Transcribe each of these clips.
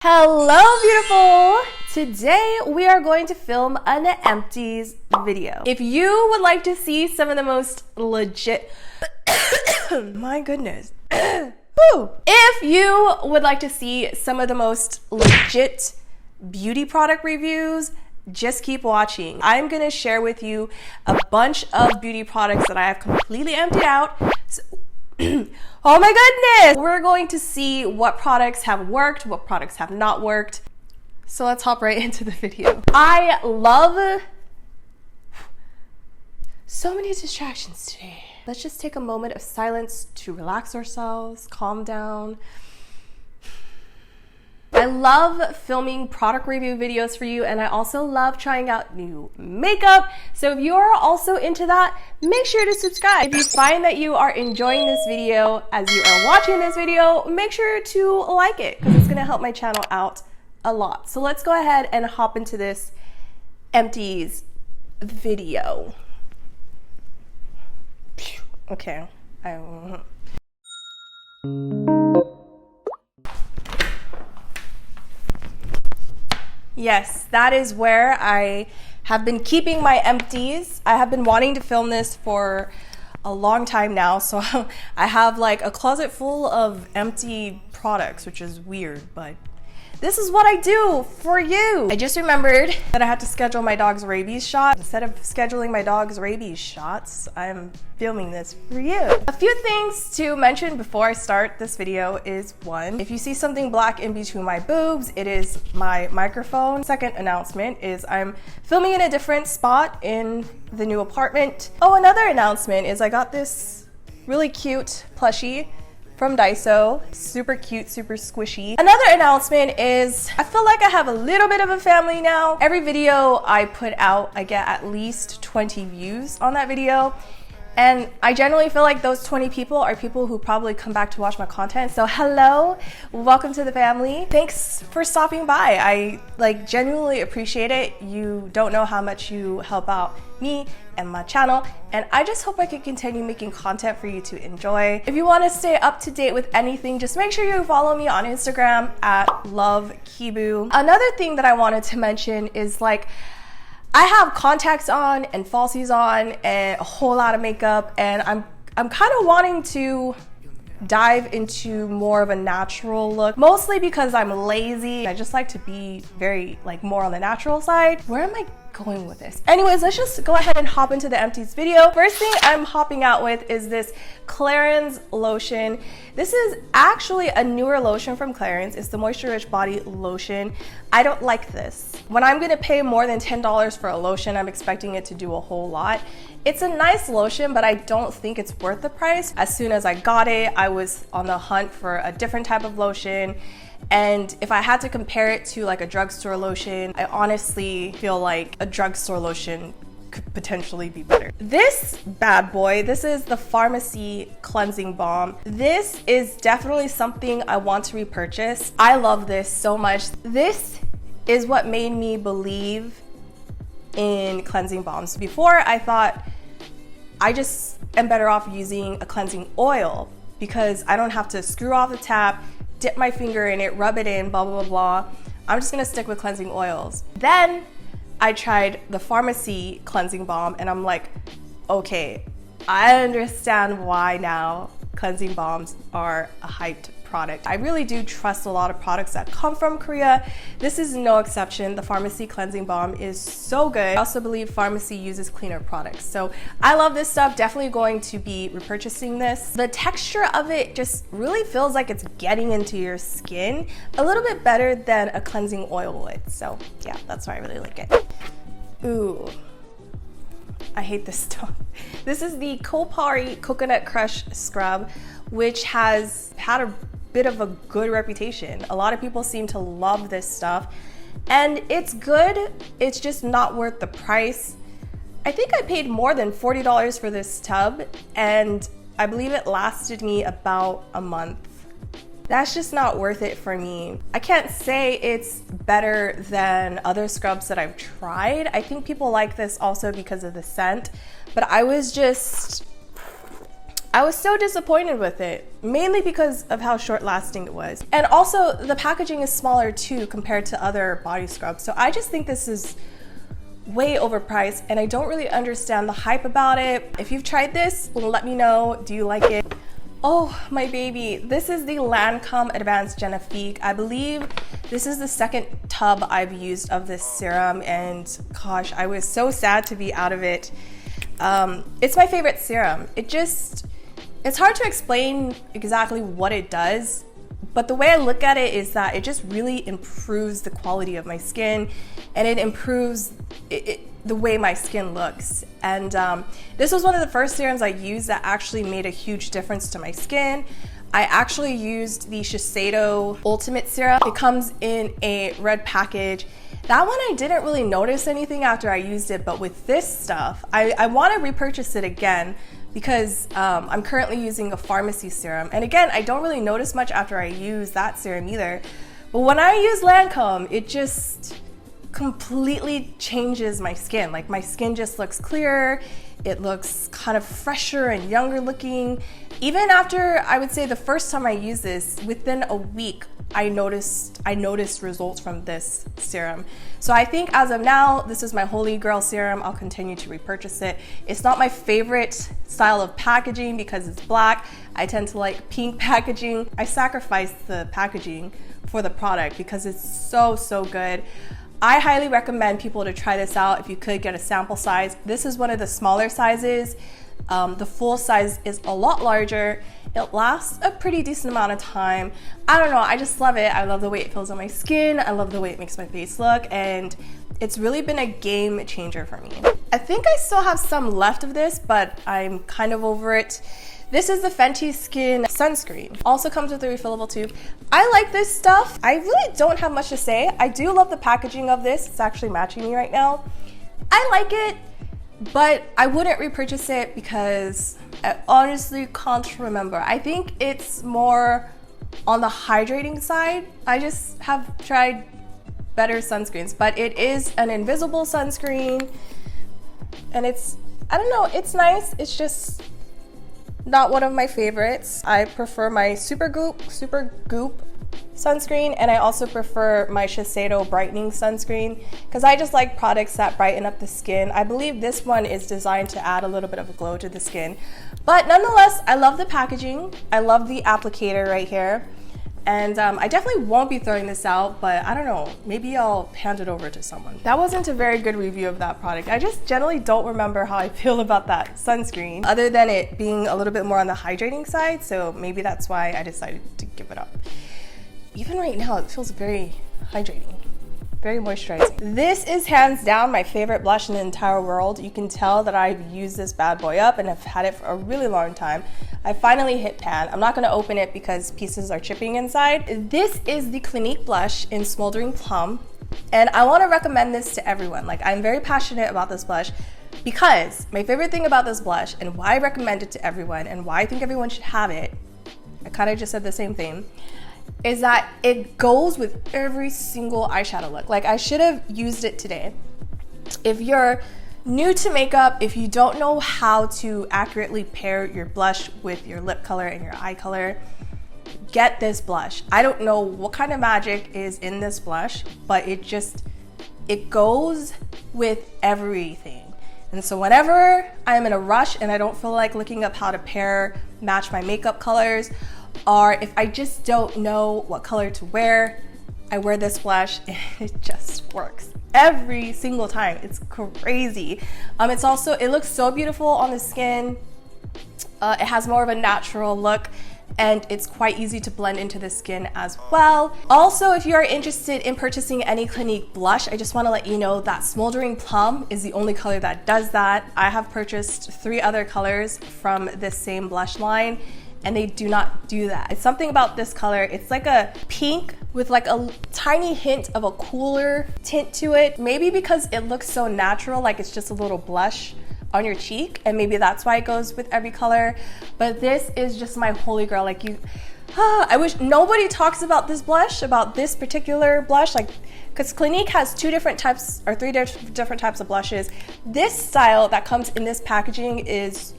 Hello beautiful! Today we are going to film an empties video. If you would like to see some of the most legit my goodness if you would like to see some of the most legit beauty product reviews, just keep watching. I'm gonna share with you a bunch of beauty products that I have completely emptied out. Oh my goodness! We're going to see what products have worked, what products have not worked. So let's hop right into the video. I love so many distractions today. Let's just take a moment of silence to relax ourselves, calm down. I love filming product review videos for you, and I also love trying out new makeup. So if you're also into that, make sure to subscribe. If you find that you are enjoying this video as you are watching this video, make sure to like it because it's gonna help my channel out a lot. So let's go ahead and hop into this empties video. Okay. Yes, that is where I have been keeping my empties. I have been wanting to film this for a long time now, so I have like a closet full of empty products, which is weird, but this is what I do for you. I just remembered that I had to schedule my dog's rabies shot. Instead of scheduling my dog's rabies shots, I'm filming this for you. A few things to mention before I start this video is one, if you see something black in between my boobs, it is my microphone. Second announcement is I'm filming in a different spot in the new apartment. Oh, another announcement is I got this really cute plushie from Daiso. Super cute, super squishy. Another announcement is I feel like I have a little bit of a family now. Every video I put out, I get at least 20 views on that video. And I generally feel like those 20 people are people who probably come back to watch my content. So hello, welcome to the family. Thanks for stopping by. I genuinely appreciate it. You don't know how much you help out me and my channel, and I just hope I can continue making content for you to enjoy. If you want to stay up to date with anything, just make sure you follow me on Instagram at LoveKeebuu. Another thing that I wanted to mention is I have contacts on and falsies on and a whole lot of makeup, and I'm kind of wanting to dive into more of a natural look, mostly because I'm lazy. I just like to be very more on the natural side. Where am I going with this? Anyways, let's just go ahead and hop into the empties video. First thing I'm hopping out with is this Clarins Lotion. This is actually a newer lotion from Clarins. It's the Moisture Rich Body Lotion. I don't like this. When I'm gonna pay more than $10 for a lotion, I'm expecting it to do a whole lot. It's a nice lotion, but I don't think it's worth the price. As soon as I got it, I was on the hunt for a different type of lotion. And if I had to compare it to a drugstore lotion, I honestly feel like a drugstore lotion could potentially be better. This bad boy, this is the Farmacy cleansing balm. This is definitely something I want to repurchase. I love this so much. This is what made me believe in cleansing balms. Before, I thought I just am better off using a cleansing oil because I don't have to screw off the tap, dip my finger in it, rub it in, blah, blah, blah, blah. I'm just gonna stick with cleansing oils. Then I tried the Farmacy cleansing balm, and I'm like, okay, I understand why now cleansing balms are a hyped product. I really do trust a lot of products that come from Korea. This is no exception. The Farmacy cleansing balm is so good. I also believe Farmacy uses cleaner products. So I love this stuff. Definitely going to be repurchasing this. The texture of it just really feels like it's getting into your skin a little bit better than a cleansing oil would. So yeah, that's why I really like it. Ooh, I hate this stuff. This is the Kopari Coconut Crush Scrub, which has had a bit of a good reputation. A lot of people seem to love this stuff, and it's good. It's just not worth the price. I think I paid more than $40 for this tub, and I believe it lasted me about a month. That's just not worth it for me. I can't say it's better than other scrubs that I've tried. I think people like this also because of the scent, but I was just I was so disappointed with it, mainly because of how short lasting it was. And also the packaging is smaller too compared to other body scrubs. So I just think this is way overpriced and I don't really understand the hype about it. If you've tried this, let me know, do you like it? Oh my baby, this is the Lancome Advanced Genifique. I believe this is the second tub I've used of this serum and gosh, I was so sad to be out of it. It's my favorite serum. It's hard to explain exactly what it does, but the way I look at it is that it just really improves the quality of my skin and it improves the way my skin looks. And this was one of the first serums I used that actually made a huge difference to my skin. I actually used the Shiseido Ultimate Serum. It comes in a red package. That one I didn't really notice anything after I used it, but with this stuff, I want to repurchase it again because I'm currently using a Farmacy serum. And again, I don't really notice much after I use that serum either. But when I use Lancome, it just completely changes my skin. Like my skin just looks clearer. It looks kind of fresher and younger looking. Even after, I would say the first time I used this, within a week, I noticed results from this serum. So I think as of now, this is my holy grail serum. I'll continue to repurchase it. It's not my favorite style of packaging because it's black. I tend to like pink packaging. I sacrifice the packaging for the product because it's so, so good. I highly recommend people to try this out if you could get a sample size. This is one of the smaller sizes. The full size is a lot larger. It lasts a pretty decent amount of time. I don't know, I just love it. I love the way it feels on my skin. I love the way it makes my face look, and it's really been a game changer for me. I think I still have some left of this, but I'm kind of over it. This is the Fenty Skin Sunscreen. Also comes with a refillable tube. I like this stuff. I really don't have much to say. I do love the packaging of this. It's actually matching me right now. I like it, but I wouldn't repurchase it because I honestly can't remember. I think it's more on the hydrating side. I just have tried better sunscreens, but it is an invisible sunscreen and it's, I don't know, it's nice. It's just not one of my favorites. I prefer my Super Goop sunscreen, and I also prefer my Shiseido brightening sunscreen because I just like products that brighten up the skin. I believe this one is designed to add a little bit of a glow to the skin, but nonetheless, I love the packaging. I love the applicator right here, and I definitely won't be throwing this out, but I don't know, maybe I'll hand it over to someone. That wasn't a very good review of that product. I just generally don't remember how I feel about that sunscreen, other than it being a little bit more on the hydrating side, so maybe that's why I decided to give it up. Even right now, it feels very hydrating, very moisturizing. This is hands down my favorite blush in the entire world. You can tell that I've used this bad boy up and have had it for a really long time. I finally hit pan. I'm not gonna open it because pieces are chipping inside. This is the Clinique Blush in Smoldering Plum, and I wanna recommend this to everyone. Like, I'm very passionate about this blush because my favorite thing about this blush and why I recommend it to everyone and why I think everyone should have it, I kinda just said the same thing, is that it goes with every single eyeshadow look. Like, I should have used it today. If you're new to makeup, if you don't know how to accurately pair your blush with your lip color and your eye color, get this blush. I don't know what kind of magic is in this blush, but it goes with everything. And so whenever I'm in a rush and I don't feel like looking up how to match my makeup colors, or if I just don't know what color to wear, I wear this blush and it just works every single time. It's crazy. It looks so beautiful on the skin. It has more of a natural look and it's quite easy to blend into the skin as well. Also, if you are interested in purchasing any Clinique blush, I just want to let you know that Smoldering Plum is the only color that does that. I have purchased 3 other colors from this same blush line and they do not do that. It's something about this color. It's like a pink with like a tiny hint of a cooler tint to it. Maybe because it looks so natural, like it's just a little blush on your cheek, and maybe that's why it goes with every color. But this is just my holy grail. Like, I wish nobody talks about this blush, about this particular blush, like, because Clinique has 2 different types or 3 different types of blushes. This style that comes in this packaging is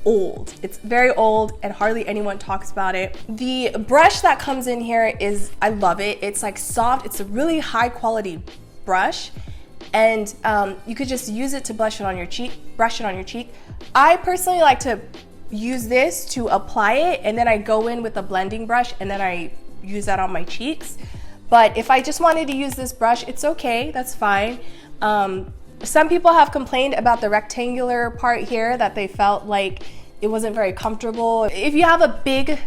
old. It's very old and hardly anyone talks about it. The brush that comes in here is, I love it. It's like soft. It's a really high quality brush, and you could just use it to brush it on your cheek. I personally like to use this to apply it, and then I go in with a blending brush and then I use that on my cheeks. But if I just wanted to use this brush, it's okay, that's fine. Some people have complained about the rectangular part here, that they felt like it wasn't very comfortable. If you have a big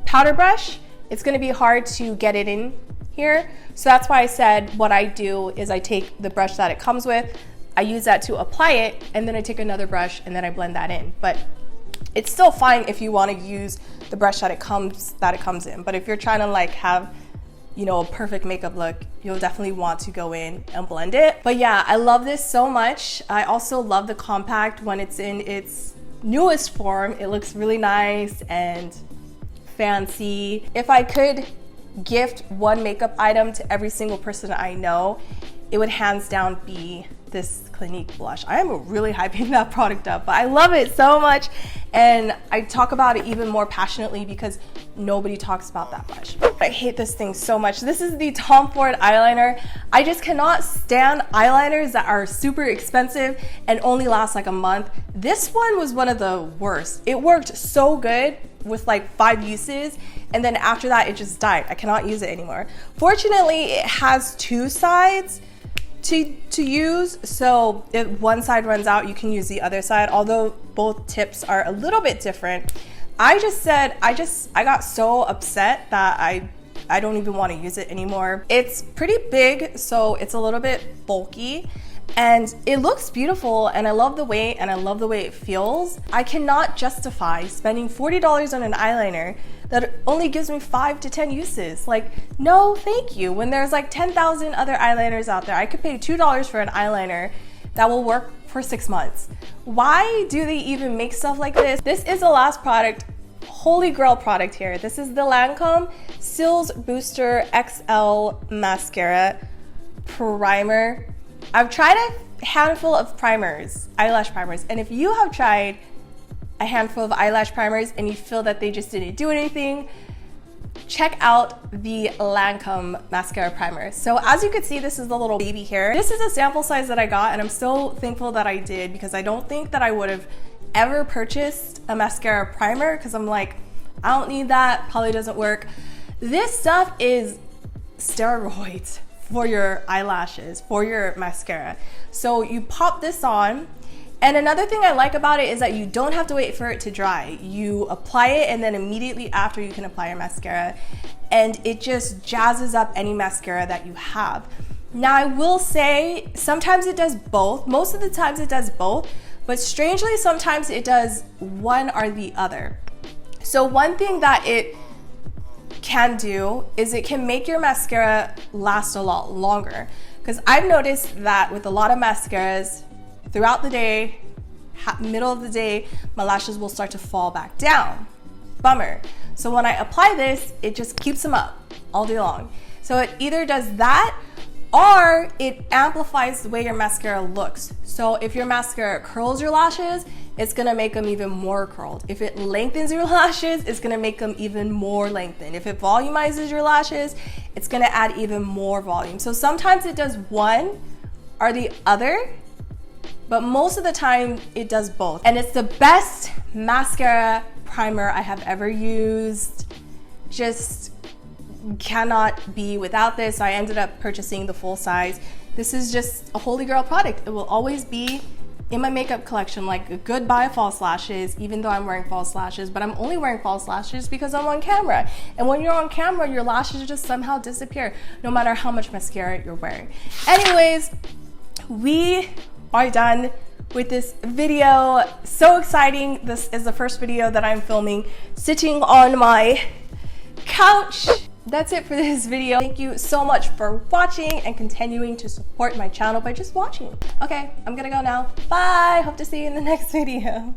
powder brush, it's gonna be hard to get it in here. So that's why I said what I do is I take the brush that it comes with, I use that to apply it, and then I take another brush and then I blend that in. But it's still fine if you wanna use the brush that it comes in. But if you're trying to like have, you know, a perfect makeup look, you'll definitely want to go in and blend it. But yeah, I love this so much. I also love the compact when it's in its newest form. It looks really nice and fancy. If I could gift one makeup item to every single person I know, it would hands down be this Clinique blush. I am really hyping that product up, but I love it so much, and I talk about it even more passionately because nobody talks about that much. I hate this thing so much. This is the Tom Ford eyeliner. I just cannot stand eyeliners that are super expensive and only last like a month. This one was one of the worst. It worked so good with like 5 uses, and then after that it just died. I cannot use it anymore. Fortunately, it has 2 sides to use, so if one side runs out, you can use the other side, although both tips are a little bit different. I got so upset that I don't even want to use it anymore. It's pretty big, so it's a little bit bulky, and it looks beautiful, and I love the weight, and I love the way it feels. I cannot justify spending $40 on an eyeliner that only gives me 5 to 10 uses. Like, no, thank you. When there's like 10,000 other eyeliners out there, I could pay $2 for an eyeliner that will work for 6 months. Why do they even make stuff like this? This is the last product, holy grail product here. This is the Lancome Cils Booster XL Mascara Primer. I've tried a handful of primers, eyelash primers, and if you have tried a handful of eyelash primers and you feel that they just didn't do anything, check out the Lancome Mascara Primer. So as you can see, this is the little baby here. This is a sample size that I got, and I'm so thankful that I did, because I don't think that I would have ever purchased a mascara primer, because I'm like, I don't need that, probably doesn't work. This stuff is steroids for your eyelashes, for your mascara. So you pop this on, and another thing I like about it is that you don't have to wait for it to dry. You apply it, and then immediately after you can apply your mascara, and it just jazzes up any mascara that you have. Now I will say, sometimes it does both. Most of the times it does both, but strangely sometimes it does one or the other. So one thing that it can do is it can make your mascara last a lot longer. Because I've noticed that with a lot of mascaras, throughout the day, middle of the day, my lashes will start to fall back down. Bummer. So when I apply this, it just keeps them up all day long. So it either does that, or it amplifies the way your mascara looks. So if your mascara curls your lashes, it's gonna make them even more curled. If it lengthens your lashes, it's gonna make them even more lengthened. If it volumizes your lashes, it's gonna add even more volume. So sometimes it does one or the other, but most of the time it does both. And it's the best mascara primer I have ever used. Just cannot be without this. So I ended up purchasing the full size. This is just a holy grail product. It will always be in my makeup collection, like goodbye false lashes, even though I'm wearing false lashes, but I'm only wearing false lashes because I'm on camera. And when you're on camera, your lashes just somehow disappear, no matter how much mascara you're wearing. Anyways, we are done with this video. So exciting. This is the first video that I'm filming sitting on my couch. That's it for this video. Thank you so much for watching and continuing to support my channel by just watching. Okay, I'm gonna go now. Bye. Hope to see you in the next video.